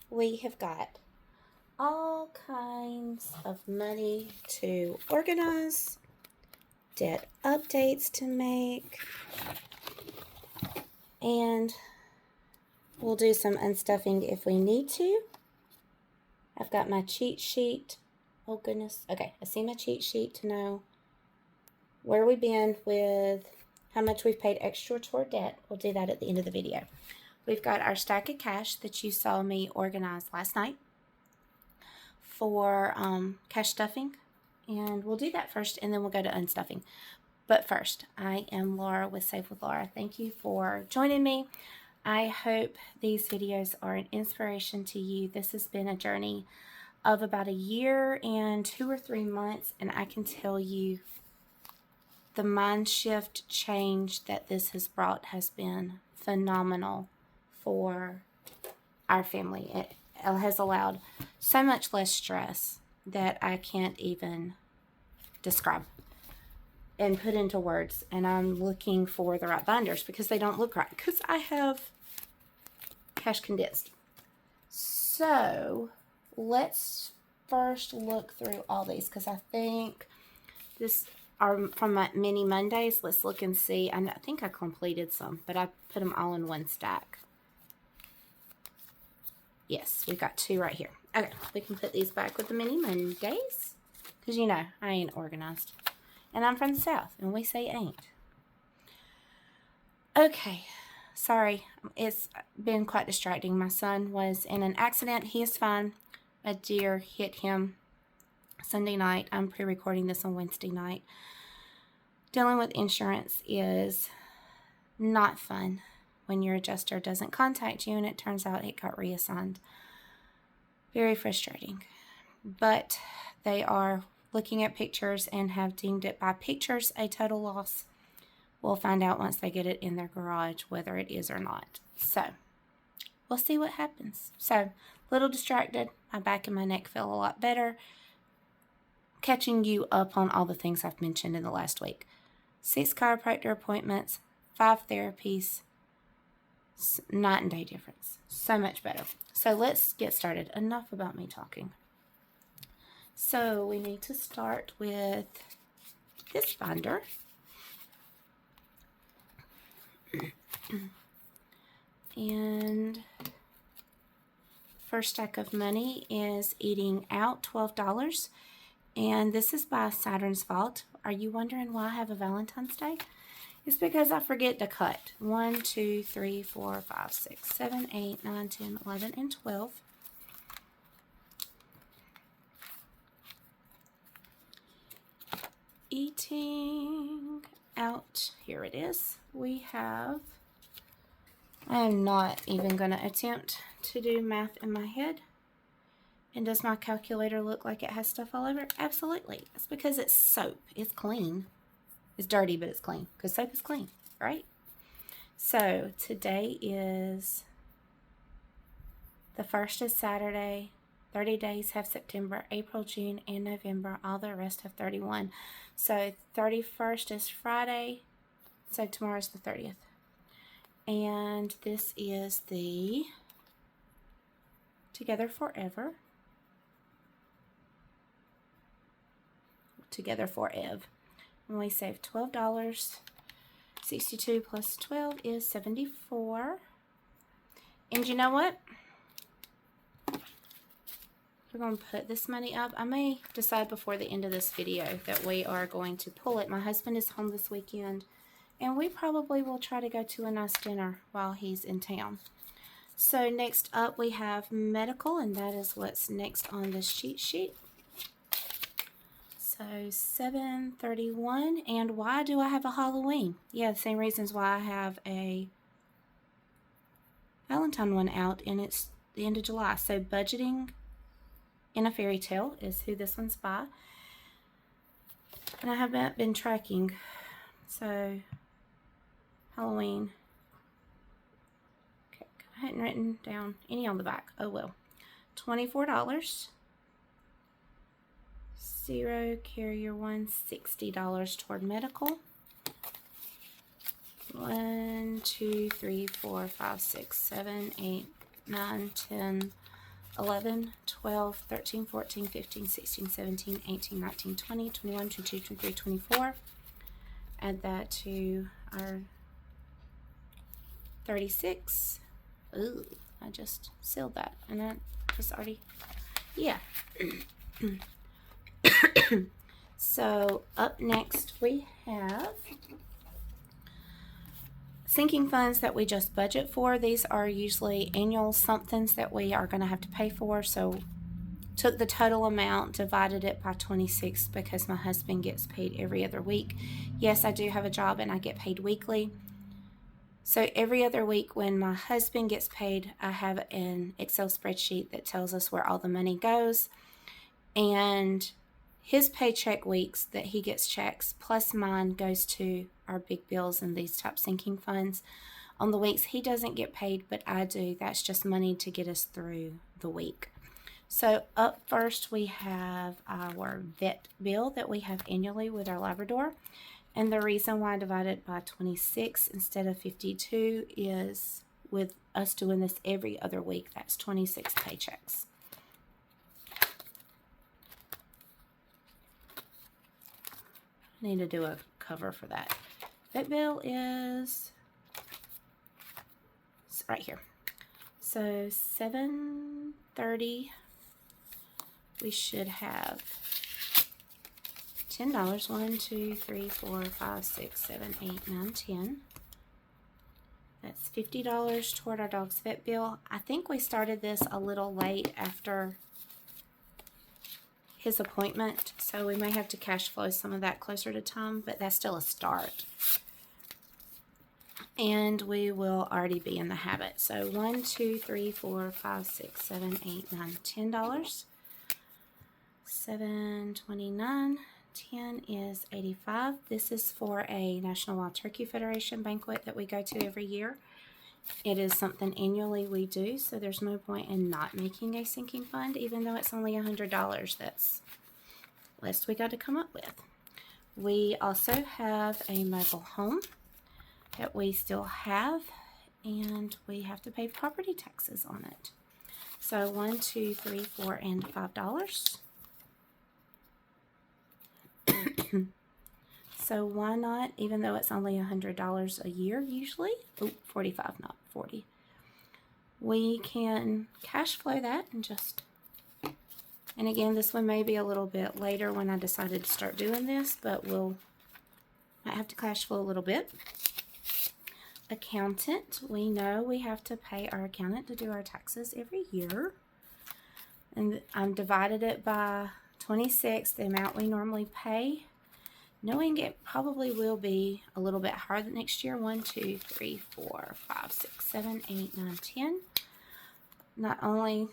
we have got all kinds of money to organize, debt updates to make, and we'll do some unstuffing if we need to. I've got my cheat sheet. Oh goodness. Okay, I see my cheat sheet to know where we've been with how much we've paid extra toward debt. We'll do that at the end of the video. We've got our stack of cash that you saw me organize last night for cash stuffing, and we'll do that first and then we'll go to unstuffing. But first, I am Laura with Save with Laura. Thank you for joining me. I hope these videos are an inspiration to you. This has been a journey of about a year and 2 or 3 months, and I can tell you the mind shift change that this has brought has been phenomenal for our family. It has allowed so much less stress that I can't even describe and put into words. And I'm looking for the right binders because they don't look right because I have cash condensed. So let's first look through all these because I think this are from my mini Mondays. Let's look and see. I think I completed some, but I put them all in one stack. Yes, we've got 2 right here. Okay, we can put these back with the mini Mondays because you know I ain't organized. And I'm from the South, and we say ain't. Okay, sorry. It's been quite distracting. My son was in an accident. He is fine. A deer hit him Sunday night. I'm pre-recording this on Wednesday night. Dealing with insurance is not fun when your adjuster doesn't contact you and it turns out it got reassigned. Very frustrating. But they are looking at pictures and have deemed it by pictures a total loss. We'll find out once they get it in their garage whether it is or not. So we'll see what happens. So a little distracted. My back and my neck feel a lot better. Catching you up on all the things I've mentioned in the last week. 6 chiropractor appointments, 5 therapies, night and day difference. So much better. So let's get started. Enough about me talking. So we need to start with this binder. And first stack of money is Eating Out, $12. And this is by Saturn's Fault. Are you wondering why I have a Valentine's Day? It's because I forget to cut. 1, 2, 3, 4, 5, 6, 7, 8, 9, 10, 11, and 12. Eating Out. Here it is. We have... I am not even going to attempt to do math in my head. And does my calculator look like it has stuff all over it? Absolutely. It's because it's soap. It's clean. It's dirty, but it's clean. Because soap is clean, right? So, today is... The first is Saturday. 30 days have September, April, June, and November. All the rest have 31. So, 31st is Friday. So, tomorrow's the 30th. And this is the Together Forever. Together Forever. And we save $12. 62 plus 12 is 74. And you know what? We're going to put this money up. I may decide before the end of this video that we are going to pull it. My husband is home this weekend, and we probably will try to go to a nice dinner while he's in town. So next up we have medical, and that is what's next on this cheat sheet. So $7.31. And why do I have a Halloween? Yeah, the same reasons why I have a Valentine one out, and it's the end of July. So Budgeting in a Fairy Tale is who this one's by. And I haven't been tracking. So Halloween. Okay, I hadn't written down any on the back. Oh well. $24. 0 carrier 1, $60 toward medical. 1, 2, 3, 4, 5, 6, 7, 8, 9, 10, 11, 12, 13, 14, 15, 16, 17, 18, 19, 20, 21, 22, 23, 24. Add that to our 36. Ooh, I just sealed that. And I just already, yeah. So up next we have sinking funds that we just budget for. These are usually annual somethings that we are going to have to pay for. So took the total amount, divided it by 26 because my husband gets paid every other week. Yes, I do have a job and I get paid weekly. So every other week when my husband gets paid, I have an Excel spreadsheet that tells us where all the money goes. And his paycheck weeks that he gets checks plus mine goes to our big bills and these top sinking funds. On the weeks he doesn't get paid, but I do, that's just money to get us through the week. So up first we have our vet bill that we have annually with our Labrador. And the reason why I divided by 26 instead of 52 is with us doing this every other week, that's 26 paychecks. I need to do a cover for that. Vet bill is right here. So $7.30. We should have $10. 1, 2, 3, 4, 5, 6, 7, 8, 9, 10. That's $50 toward our dog's vet bill. I think we started this a little late after his appointment, so we may have to cash flow some of that closer to time, but that's still a start. And we will already be in the habit. So 1, 2, 3, 4, 5, 6, 7, 8, 9, $10. $7.29. 10 is 85. This is for a National Wild Turkey Federation banquet that we go to every year. It is something annually we do, so there's no point in not making a sinking fund, even though it's only $100. That's less we got to come up with. We also have a mobile home that we still have, and we have to pay property taxes on it. So 1, 2, 3, 4, and $5. So why not, even though it's only $100 a year usually, oh, 45, not 40, we can cash flow that and just, and again, this one may be a little bit later when I decided to start doing this, but might have to cash flow a little bit. Accountant, we know we have to pay our accountant to do our taxes every year, and I'm divided it by 26, the amount we normally pay, knowing it probably will be a little bit higher than next year. 1, 2, 3, 4, 5, 6, 7, 8, 9, 10. Not only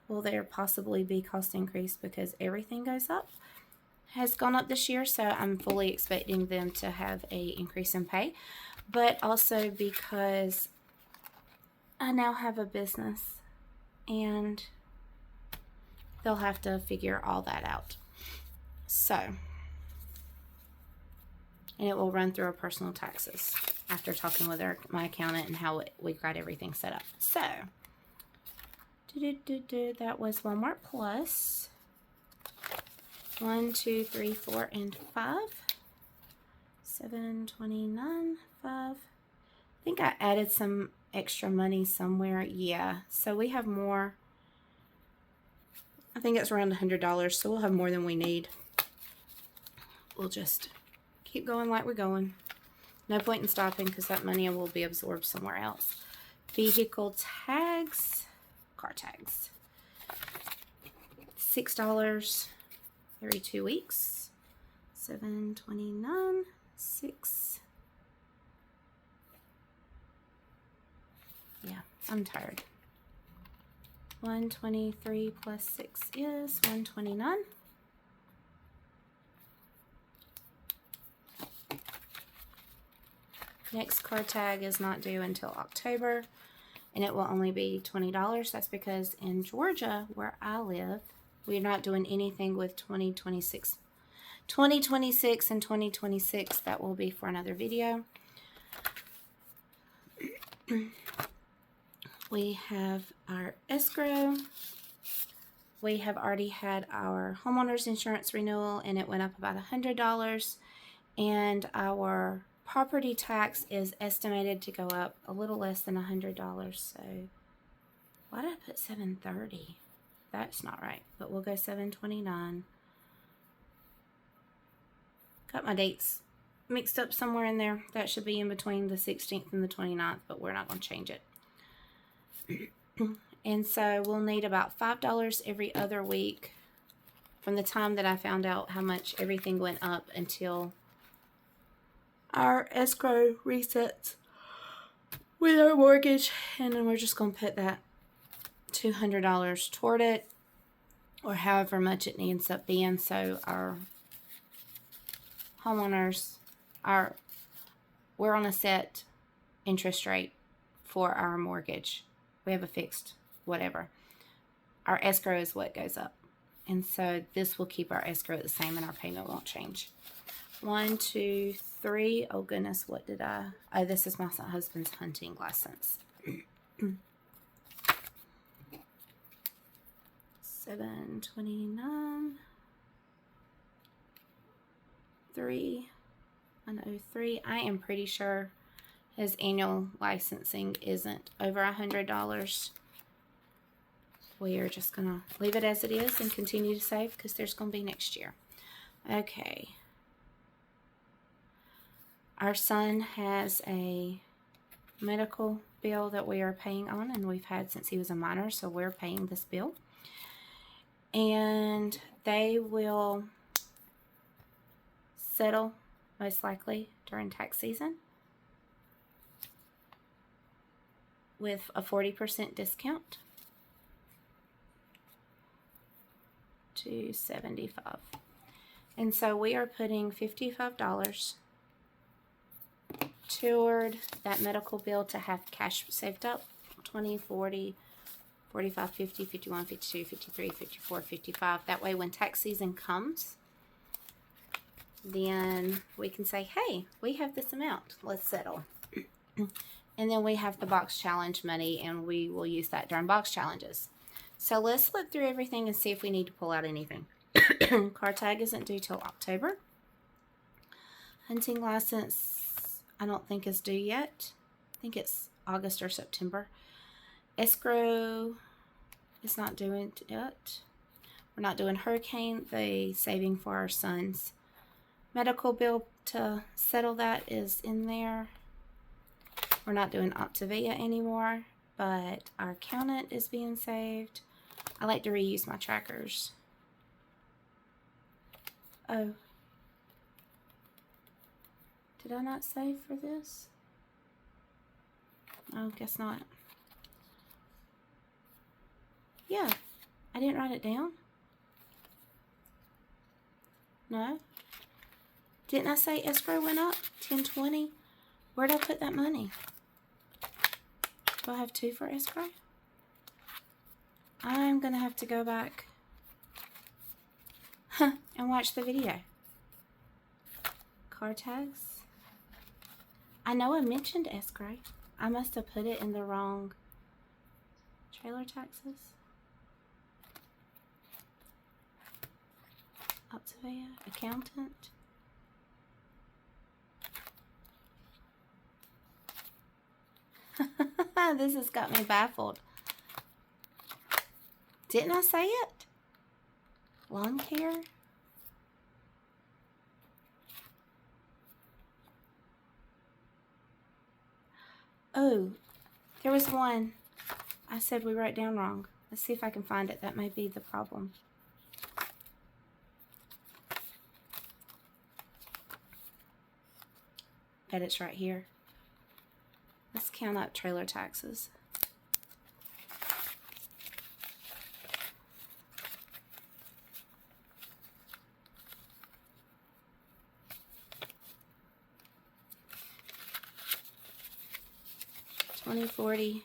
will there possibly be cost increase because everything has gone up this year, so I'm fully expecting them to have a increase in pay, but also because I now have a business and they'll have to figure all that out. So, and it will run through our personal taxes after talking with my accountant and how we got everything set up. So, that was Walmart Plus. 1, 2, 3, 4, and 5. $7.29, 5. I think I added some extra money somewhere. Yeah, so we have more. I think it's around $100, so we'll have more than we need. We'll just keep going like we're going. No point in stopping because that money will be absorbed somewhere else. Vehicle tags, car tags. $6 every 2 weeks. $7.29, 6. Yeah, I'm tired. 123 plus 6 is 129. Next car tag is not due until October, and it will only be $20. That's because in Georgia, where I live, we're not doing anything with 2026 and 2026. That will be for another video. We have our escrow. we have already had our homeowner's insurance renewal, and it went up about $100. And our property tax is estimated to go up a little less than $100. So why did I put $730? That's not right, but we'll go $729. Got my dates mixed up somewhere in there. That should be in between the 16th and the 29th, but we're not going to change it. And so we'll need about $5 every other week from the time that I found out how much everything went up until our escrow resets with our mortgage. And then we're just going to put that $200 toward it, or however much it ends up being, so our homeowners we're on a set interest rate for our mortgage. We have a fixed whatever. Our escrow is what goes up, and so this will keep our escrow the same and our payment won't change. 1, 2, 3. Oh goodness, what did I? Oh, this is my husband's hunting license. $729. 103. I am pretty sure his annual licensing isn't over $100. We are just gonna leave it as it is and continue to save because there's gonna be next year. Okay. Our son has a medical bill that we are paying on, and we've had since he was a minor, so we're paying this bill. And they will settle most likely during tax season with a 40% discount to $75. And so we are putting $55 toward that medical bill to have cash saved up. 20, 40, 45, 50, 51, 52, 53, 54, 55. That way when tax season comes, then we can say, hey, we have this amount, let's settle. And then we have the box challenge money, and we will use that during box challenges. So let's look through everything and see if we need to pull out anything. Car tag isn't due till October. Hunting license, I don't think is due yet. I think it's August or September. Escrow is not doing it. We're not doing hurricane. The saving for our son's medical bill to settle that is in there. We're not doing Optavia anymore, but our accountant is being saved. I like to reuse my trackers. Oh. Did I not save for this? Oh, guess not. Yeah, I didn't write it down. No. Didn't I say escrow went up? 1020? Where'd I put that money? Do I have 2 for escrow? I'm gonna have to go back and watch the video. Car tags. I know I mentioned escrow. I must have put it in the wrong. Trailer taxes. Optavia, accountant. This has got me baffled. Didn't I say it? Lawn care. Oh, there was one. I said we wrote down wrong. Let's see if I can find it. That may be the problem. Bet it's right here. Let's count up trailer taxes. $20, $40,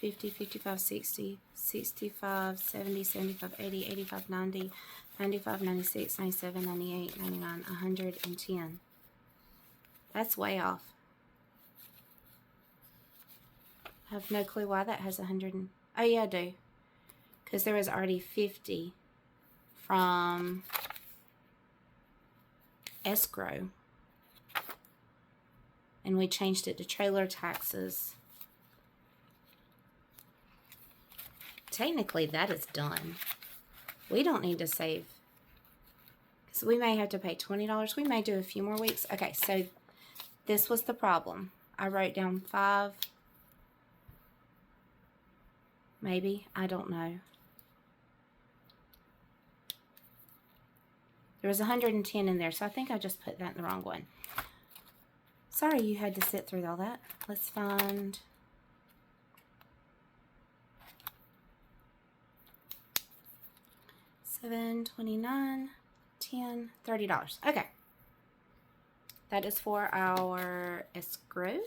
$50, $55, $60, $65, $70, $75, $80, $85, $90, $95, $96, $97, $98, $99, $110. That's way off. I have no clue why that has 100. Oh yeah, I do. because there was already $50 from escrow, and we changed it to trailer taxes. Technically, that is done. We don't need to save, because we may have to pay $20. We may do a few more weeks. Okay, so this was the problem. I wrote down 5, maybe, I don't know. There was 110 in there, so I think I just put that in the wrong one. Sorry you had to sit through all that. Let's find... $7, $29, $10, $30. Okay. That is for our escrow.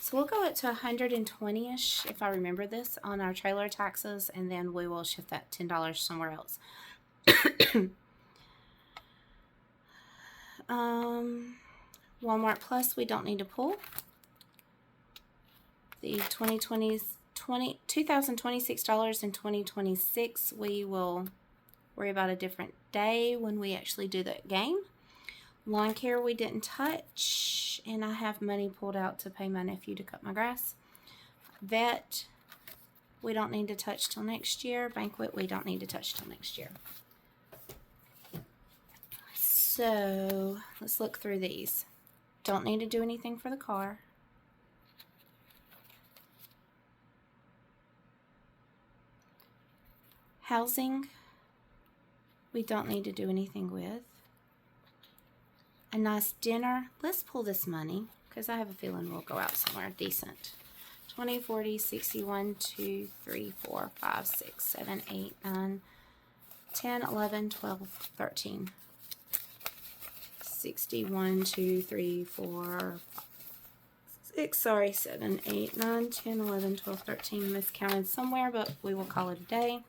So we'll go up to 120-ish, if I remember this, on our trailer taxes, and then we will shift that $10 somewhere else. Walmart Plus, we don't need to pull. The $2,026 in 2026, we will worry about a different day when we actually do the game. Lawn care we didn't touch, and I have money pulled out to pay my nephew to cut my grass. Vet, we don't need to touch till next year. Banquet, we don't need to touch till next year. So let's look through these. Don't need to do anything for the car. Housing, we don't need to do anything with. A nice dinner. Let's pull this money, because I have a feeling we'll go out somewhere decent. 20, 40, 60, 1, 2, 3, 4, 5, 6, 7, 8, 9, 10, 11, 12, 13. 60, 1, 2, 3, 4, 5, 6, sorry, 7, 8, 9, 10, 11, 12, 13. Miscounted somewhere, but we will call it a day.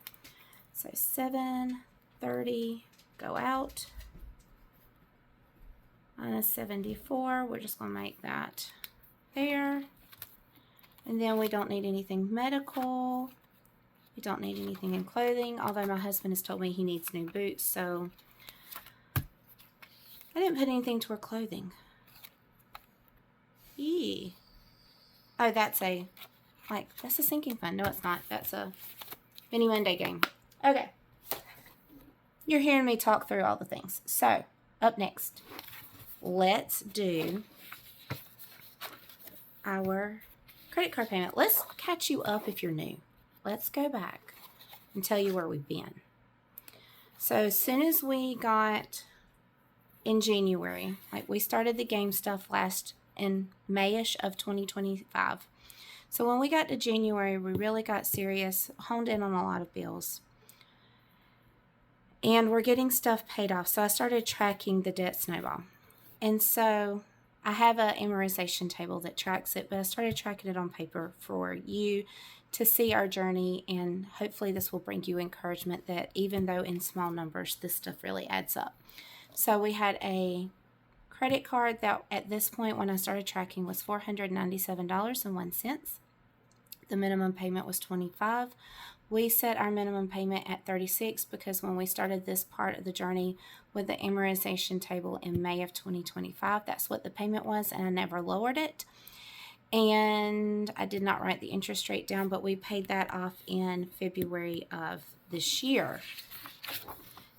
So 7, 30, go out. Minus 74, we're just going to make that there. And then we don't need anything medical. We don't need anything in clothing, although my husband has told me he needs new boots, so I didn't put anything toward clothing. Yee. Oh, that's a sinking fund. No, it's not. That's a Mini Monday game. Okay. You're hearing me talk through all the things. So, up next, let's do our credit card payment. Let's catch you up if you're new. Let's go back and tell you where we've been. So, as soon as we got in January, like we started the game stuff last in May-ish of 2025. So when we got to January, we really got serious, honed in on a lot of bills. And we're getting stuff paid off. So I started tracking the debt snowball. And so I have an amortization table that tracks it, but I started tracking it on paper for you to see our journey. And hopefully this will bring you encouragement that even though in small numbers, this stuff really adds up. So we had a credit card that at this point when I started tracking was $497.01. The minimum payment was $25. We set our minimum payment at $36 because when we started this part of the journey with the amortization table in May of 2025, that's what the payment was, and I never lowered it. And I did not write the interest rate down, but we paid that off in February of this year.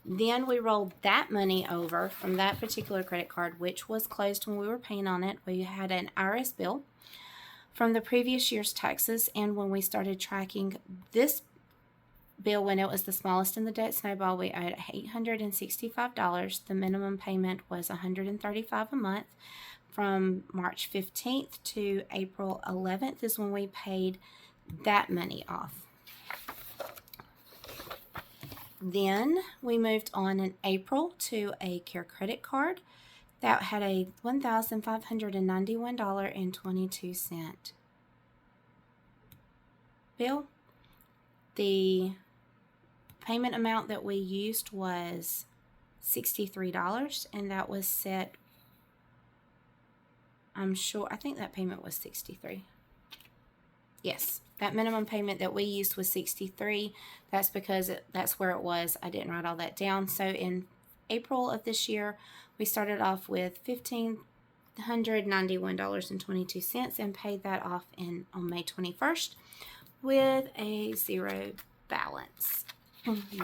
Then we rolled that money over from that particular credit card, which was closed when we were paying on it. We had an IRS bill from the previous year's taxes, and when we started tracking this bill when it was the smallest in the debt snowball, we owed $865. The minimum payment was $135 a month. From March 15th to April 11th is when we paid that money off. Then we moved on in April to a Care credit card that had a $1,591.22 bill. The payment amount that we used was $63, and that was set, I think that payment was $63. Yes, that minimum payment that we used was $63. That's because that's where it was. I didn't write all that down. So in April of this year, we started off with $1,591.22 and paid that off on May 21st with a zero balance.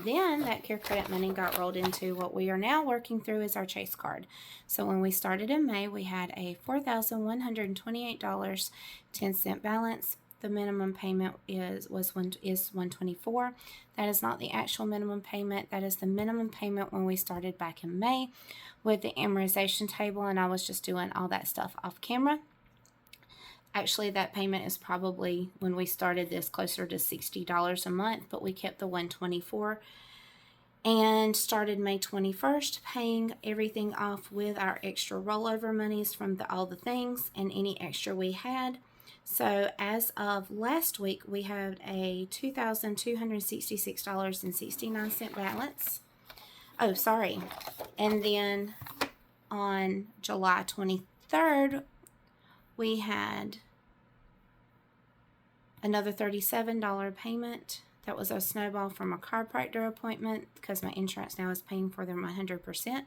Then that Care Credit money got rolled into what we are now working through is our Chase card. So when we started in May, we had a $4,128.10 balance. The minimum payment is $124. That is not the actual minimum payment. That is the minimum payment when we started back in May with the amortization table, and I was just doing all that stuff off camera. Actually, that payment is probably, when we started this, closer to $60 a month, but we kept the $124 and started May 21st paying everything off with our extra rollover monies from all the things and any extra we had. So as of last week, we had a $2,266.69 balance. Oh, sorry. And then on July 23rd, we had another $37 payment. That was a Snowball from a chiropractor appointment because my insurance now is paying for them 100%.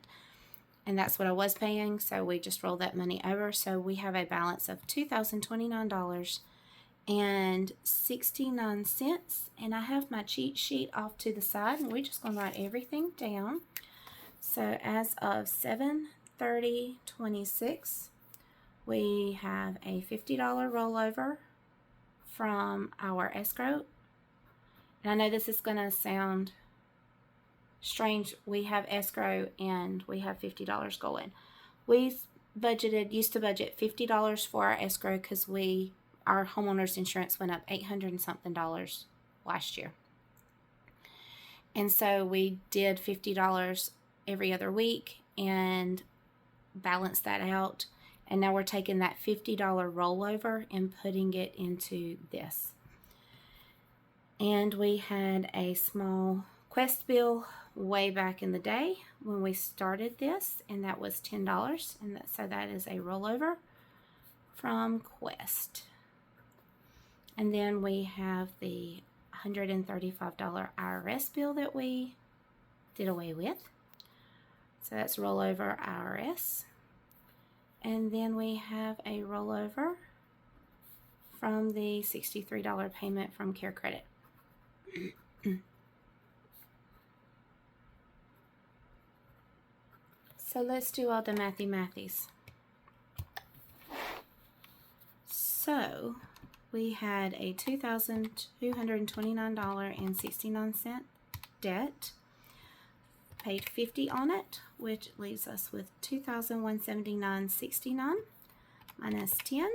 And that's what I was paying, so we just rolled that money over. So we have a balance of $2,029.69. And I have my cheat sheet off to the side, and we're just going to write everything down. So as of 7/30/26, we have a $50 rollover from our escrow. And I know this is going to sound strange. We have escrow and we have $50 going. We used to budget $50 for our escrow because our homeowner's insurance went up $800 and something last year. And so we did $50 every other week and balanced that out. And now we're taking that $50 rollover and putting it into this. And we had a small Quest bill way back in the day when we started this, and that was $10. And so that is a rollover from Quest. And then we have the $135 IRS bill that we did away with. So that's rollover IRS. And then we have a rollover from the $63 payment from Care Credit. So let's do all the mathies. So we had a $2,229.69 debt. Paid $50 on it, which leaves us with $2,179.69 minus 10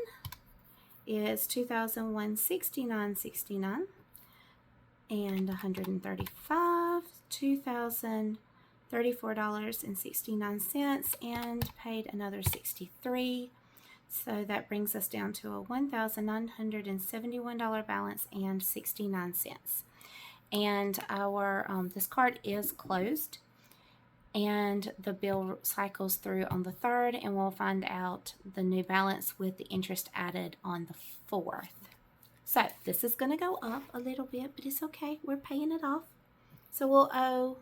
is $2,169.69 and 135, $2,034.69 and paid another $63. So that brings us down to a $1,971 balance and 69 cents. And our this card is closed, and the bill cycles through on the 3rd, and we'll find out the new balance with the interest added on the 4th. So this is going to go up a little bit, but it's okay. We're paying it off. So we'll owe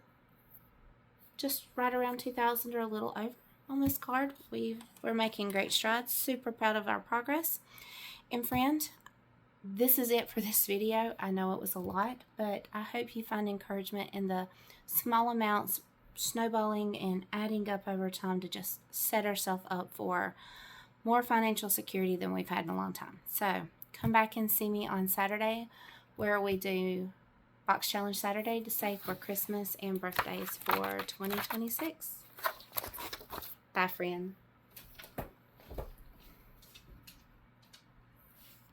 just right around $2,000 or a little over on this card. We're making great strides. Super proud of our progress. And friend, this is it for this video. I know it was a lot, but I hope you find encouragement in the small amounts snowballing and adding up over time to just set ourselves up for more financial security than we've had in a long time. So come back and see me on Saturday, where we do Box Challenge Saturday to save for Christmas and birthdays for 2026. Bye, friend.